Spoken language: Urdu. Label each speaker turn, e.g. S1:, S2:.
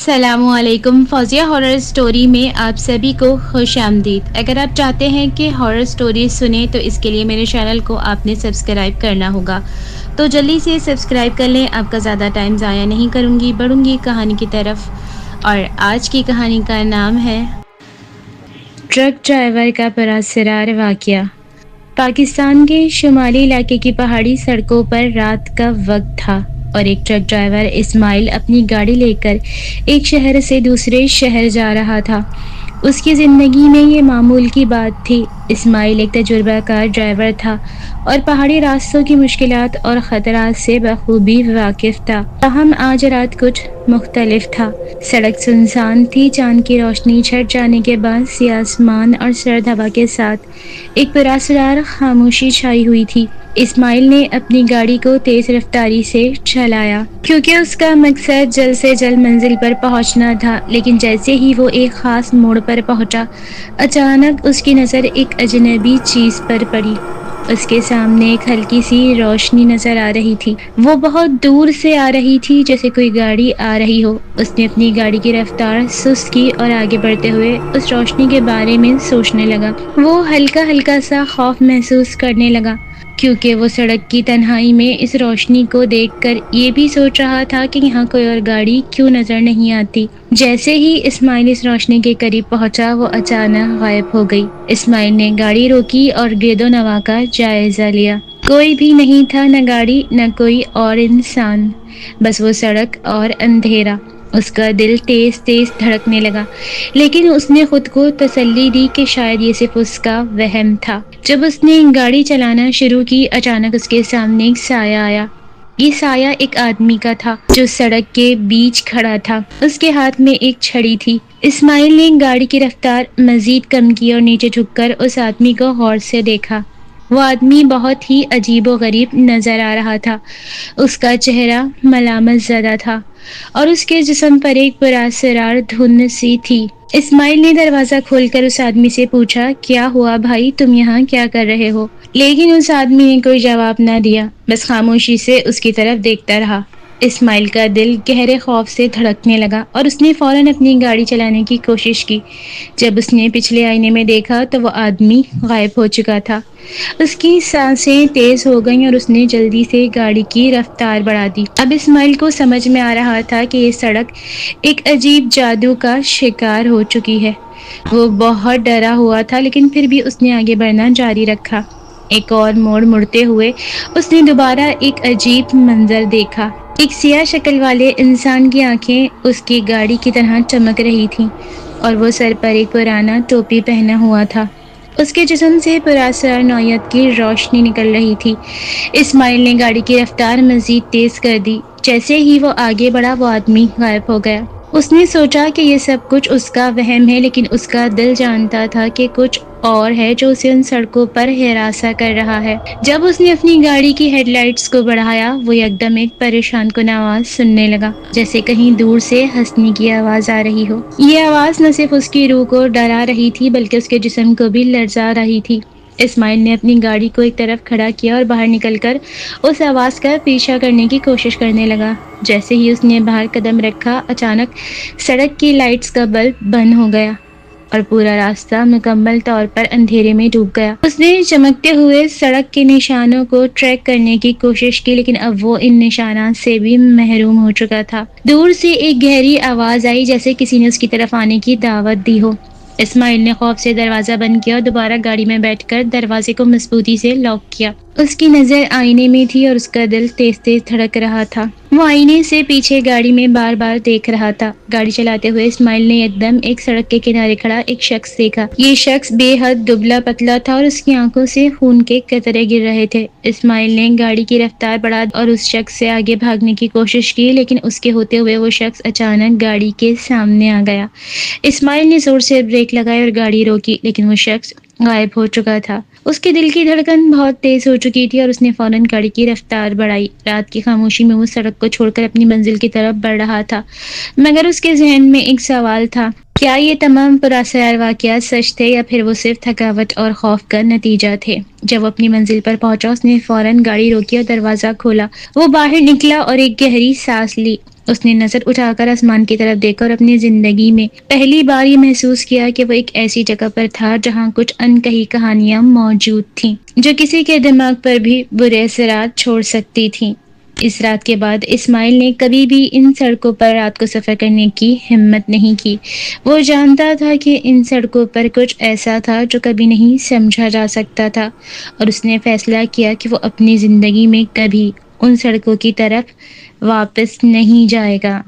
S1: السلام علیکم، فوزیہ ہارر سٹوری میں آپ سبھی کو خوش آمدید۔ اگر آپ چاہتے ہیں کہ ہارر سٹوری سنیں تو اس کے لیے میرے چینل کو آپ نے سبسکرائب کرنا ہوگا، تو جلدی سے سبسکرائب کر لیں۔ آپ کا زیادہ ٹائم ضائع نہیں کروں گی، بڑھوں گی کہانی کی طرف۔ اور آج کی کہانی کا نام ہے ٹرک ڈرائیور کا پراسرار واقعہ۔ پاکستان کے شمالی علاقے کی پہاڑی سڑکوں پر رات کا وقت تھا اور ایک ٹرک ڈرائیور اسماعیل اپنی گاڑی لے کر ایک شہر سے دوسرے شہر جا رہا تھا۔ اس کی زندگی میں یہ معمول کی بات تھی۔ اسماعیل ایک تجربہ کار ڈرائیور تھا اور پہاڑی راستوں کی مشکلات اور خطرات سے بخوبی واقف تھا، تاہم آج رات کچھ مختلف تھا۔ سڑک سنسان تھی، چاند کی روشنی چھٹ جانے کے بعد سیاہ آسمان اور سرد ہوا کے ساتھ ایک پراسرار خاموشی چھائی ہوئی تھی۔ اسماعیل نے اپنی گاڑی کو تیز رفتاری سے چلایا کیونکہ اس کا مقصد جلد سے جلد منزل پر پہنچنا تھا، لیکن جیسے ہی وہ ایک خاص موڑ پر پہنچا، اچانک اس کی نظر ایک اجنبی چیز پر پڑی۔ اس کے سامنے ایک ہلکی سی روشنی نظر آ رہی تھی، وہ بہت دور سے آ رہی تھی، جیسے کوئی گاڑی آ رہی ہو۔ اس نے اپنی گاڑی کی رفتار سست کی اور آگے بڑھتے ہوئے اس روشنی کے بارے میں سوچنے لگا۔ وہ ہلکا ہلکا سا خوف محسوس کرنے لگا کیونکہ وہ سڑک کی تنہائی میں اس روشنی کو دیکھ کر یہ بھی سوچ رہا تھا کہ یہاں کوئی اور گاڑی کیوں نظر نہیں آتی۔ جیسے ہی اسماعیل اس روشنی کے قریب پہنچا، وہ اچانک غائب ہو گئی۔ اسماعیل نے گاڑی روکی اور گرد و نواح کا جائزہ لیا۔ کوئی بھی نہیں تھا، نہ گاڑی نہ کوئی اور انسان، بس وہ سڑک اور اندھیرا۔ اس کا دل تیز تیز دھڑکنے لگا، لیکن اس نے خود کو تسلی دی کہ شاید یہ صرف اس کا وہم تھا۔ جب اس نے گاڑی چلانا شروع کی، اچانک اس کے سامنے ایک سایہ آیا۔ یہ سایہ ایک آدمی کا تھا جو سڑک کے بیچ کھڑا تھا۔ اس کے ہاتھ میں ایک چھڑی تھی۔ اسماعیل نے گاڑی کی رفتار مزید کم کی اور نیچے جھک کر اس آدمی کو غور سے دیکھا۔ وہ آدمی بہت ہی عجیب و غریب نظر آ رہا تھا۔ اس کا چہرہ ملامت زدہ تھا اور اس کے جسم پر ایک پراسرار دھند سی تھی۔ اسماعیل نے دروازہ کھول کر اس آدمی سے پوچھا، کیا ہوا بھائی، تم یہاں کیا کر رہے ہو؟ لیکن اس آدمی نے کوئی جواب نہ دیا، بس خاموشی سے اس کی طرف دیکھتا رہا۔ اسماعیل کا دل گہرے خوف سے دھڑکنے لگا اور اس نے فوراً اپنی گاڑی چلانے کی کوشش کی۔ جب اس نے پچھلے آئینے میں دیکھا تو وہ آدمی غائب ہو چکا تھا۔ اس کی سانسیں تیز ہو گئیں اور اس نے جلدی سے گاڑی کی رفتار بڑھا دی۔ اب اسماعیل کو سمجھ میں آ رہا تھا کہ یہ سڑک ایک عجیب جادو کا شکار ہو چکی ہے۔ وہ بہت ڈرا ہوا تھا، لیکن پھر بھی اس نے آگے بڑھنا جاری رکھا۔ ایک اور موڑ مڑتے ہوئے اس نے دوبارہ ایک عجیب منظر دیکھا۔ ایک سیاہ شکل والے انسان کی آنکھیں اس کی گاڑی کی طرح چمک رہی تھیں اور وہ سر پر ایک پرانا ٹوپی پہنا ہوا تھا۔ اس کے جسم سے پراسرار نوعیت کی روشنی نکل رہی تھی۔ اسماعیل نے گاڑی کی رفتار مزید تیز کر دی۔ جیسے ہی وہ آگے بڑھا، وہ آدمی غائب ہو گیا۔ اس نے سوچا کہ یہ سب کچھ اس کا وہم ہے، لیکن اس کا دل جانتا تھا کہ کچھ اور ہے جو اسے ان سڑکوں پر ہراساں کر رہا ہے۔ جب اس نے اپنی گاڑی کی ہیڈ لائٹس کو بڑھایا، وہ یکدم ایک پریشان کن آواز سننے لگا، جیسے کہیں دور سے ہنسنے کی آواز آ رہی ہو۔ یہ آواز نہ صرف اس کی روح کو ڈرا رہی تھی بلکہ اس کے جسم کو بھی لرزا رہی تھی۔ اسماعیل نے اپنی گاڑی کو ایک طرف کھڑا کیا اور باہر نکل کر اس آواز کا پیچھا کرنے کی کوشش کرنے لگا۔ جیسے ہی اس نے باہر قدم رکھا، اچانک سڑک کی لائٹس کا بلب بند ہو گیا اور پورا راستہ مکمل طور پر اندھیرے میں ڈوب گیا۔ اس نے چمکتے ہوئے سڑک کے نشانوں کو ٹریک کرنے کی کوشش کی، لیکن اب وہ ان نشانات سے بھی محروم ہو چکا تھا۔ دور سے ایک گہری آواز آئی، جیسے کسی نے اس کی طرف آنے کی دعوت دی ہو۔ اسماعیل نے خوف سے دروازہ بند کیا اور دوبارہ گاڑی میں بیٹھ کر دروازے کو مضبوطی سے لاک کیا۔ اس کی نظر آئینے میں تھی اور اس کا دل تیز تیز دھڑک رہا تھا۔ وہ آئینے سے پیچھے گاڑی میں بار بار دیکھ رہا تھا۔ گاڑی چلاتے ہوئے اسماعیل نے ایک دم ایک سڑک کے کنارے کھڑا ایک شخص دیکھا۔ یہ شخص بے حد دبلا پتلا تھا اور اس کی آنکھوں سے خون کے قطرے گر رہے تھے۔ اسماعیل نے گاڑی کی رفتار بڑھا اور اس شخص سے آگے بھاگنے کی کوشش کی، لیکن اس کے ہوتے ہوئے وہ شخص اچانک گاڑی کے سامنے آ گیا۔ اسماعیل نے زور سے بریک لگائے اور گاڑی روکی، لیکن وہ شخص غائب ہو چکا تھا۔ اس کے دل کی دھڑکن بہت تیز ہو چکی تھی اور اس نے فوراً گاڑی کی رفتار بڑھائی۔ رات کی خاموشی میں وہ سڑک کو چھوڑ کر اپنی منزل کی طرف بڑھ رہا تھا، مگر اس کے ذہن میں ایک سوال تھا، کیا یہ تمام پراسرار واقعات سچ تھے یا پھر وہ صرف تھکاوٹ اور خوف کا نتیجہ تھے؟ جب وہ اپنی منزل پر پہنچا، اس نے فوراً گاڑی روکی اور دروازہ کھولا۔ وہ باہر نکلا اور ایک گہری سانس لی۔ اس نے نظر اٹھا کر آسمان کی طرف دیکھا اور اپنی زندگی میں پہلی بار یہ محسوس کیا کہ وہ ایک ایسی جگہ پر تھا جہاں کچھ انکہی کہانیاں موجود تھیں جو کسی کے دماغ پر بھی برے اثرات چھوڑ سکتی تھیں۔ اس رات کے بعد اسماعیل نے کبھی بھی ان سڑکوں پر رات کو سفر کرنے کی ہمت نہیں کی۔ وہ جانتا تھا کہ ان سڑکوں پر کچھ ایسا تھا جو کبھی نہیں سمجھا جا سکتا تھا، اور اس نے فیصلہ کیا کہ وہ اپنی زندگی میں کبھی ان سڑکوں کی طرف واپس نہیں جائے گا۔